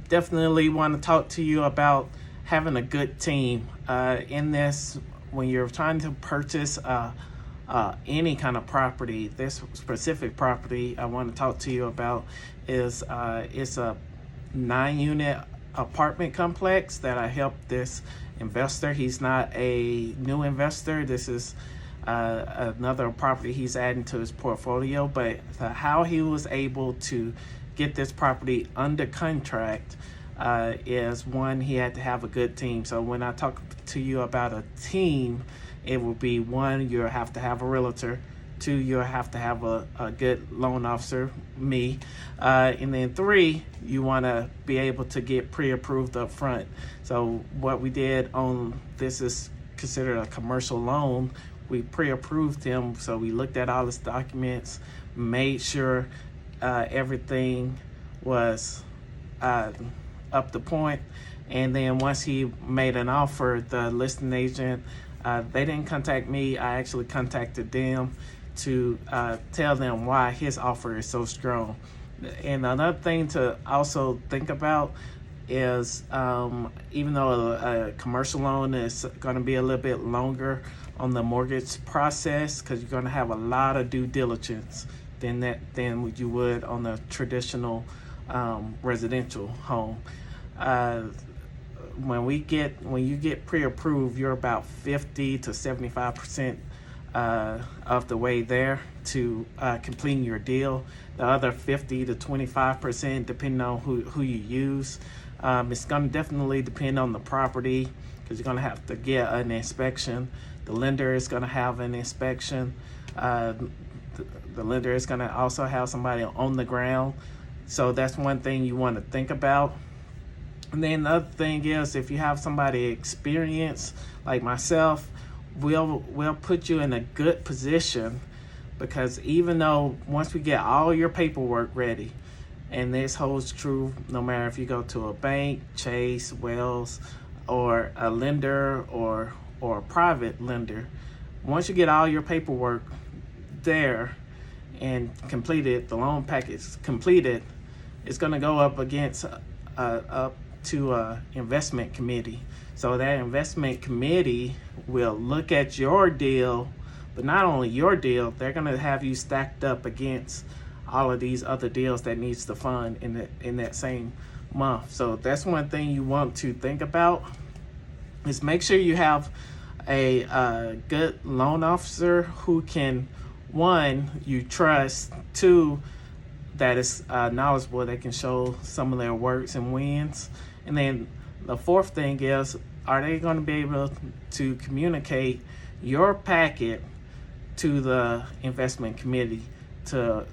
definitely want to talk to you about having a good team. In this, when you're trying to purchase any kind of property, this specific property I want to talk to you about is it's a 9-unit apartment complex that I helped this investor. He's not a new investor. This is another property he's adding to his portfolio, but how he was able to get this property under contract is one, he had to have a good team. So when I talk to you about a team, it will be one, you'll have to have a realtor. Two, you'll have to have a good loan officer, me. And then three, you want to be able to get pre-approved up front. So what we did on this is considered a commercial loan. We pre-approved him, so we looked at all his documents, made sure everything was up to point. And then once he made an offer, the listing agent, they didn't contact me. I actually contacted them to tell them why his offer is so strong. And another thing to also think about is even though a commercial loan is going to be a little bit longer on the mortgage process, because you're going to have a lot of due diligence than what you would on a traditional residential home. When you get pre-approved, you're about 50 to 75% of the way there to completing your deal. The other 50 to 25%, depending on who you use. It's going to definitely depend on the property, because you're going to have to get an inspection. The lender is going to have an inspection. The lender is going to also have somebody on the ground. So that's one thing you want to think about. And then the other thing is, if you have somebody experienced like myself, we'll put you in a good position, because even though once we get all your paperwork ready, and this holds true no matter if you go to a bank, Chase, Wells, or a lender or a private lender, once you get all your paperwork there and completed, the loan package completed, it's going to go up against up to an investment committee. So that investment committee will look at your deal, but not only your deal, they're going to have you stacked up against all of these other deals that needs to fund in that same month. So that's one thing you want to think about, is make sure you have a good loan officer who can, one, you trust, two, that is knowledgeable, that can show some of their works and wins. And then the fourth thing is, are they going to be able to communicate your packet to the investment committee to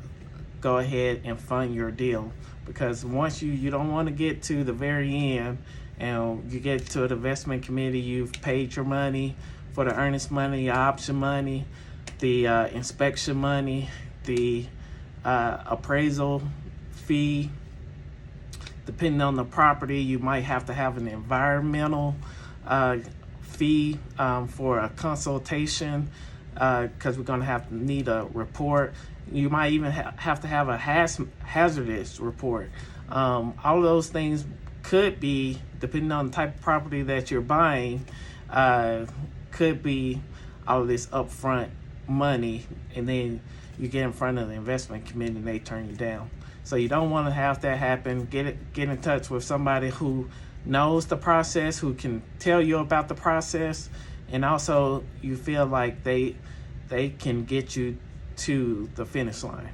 go ahead and fund your deal? Because once you don't want to get to the very end and you get to the investment committee, you've paid your money for the earnest money, option money, the inspection money, the appraisal fee. Depending on the property, you might have to have an environmental fee for a consultation, because we're going to have to need a report. You might even have to have a hazardous report. All of those things could be, depending on the type of property that you're buying, could be all of this upfront money, and then you get in front of the investment committee and they turn you down. So you don't want to have that happen. Get in touch with somebody who knows the process, who can tell you about the process, and also you feel like they can get you to the finish line.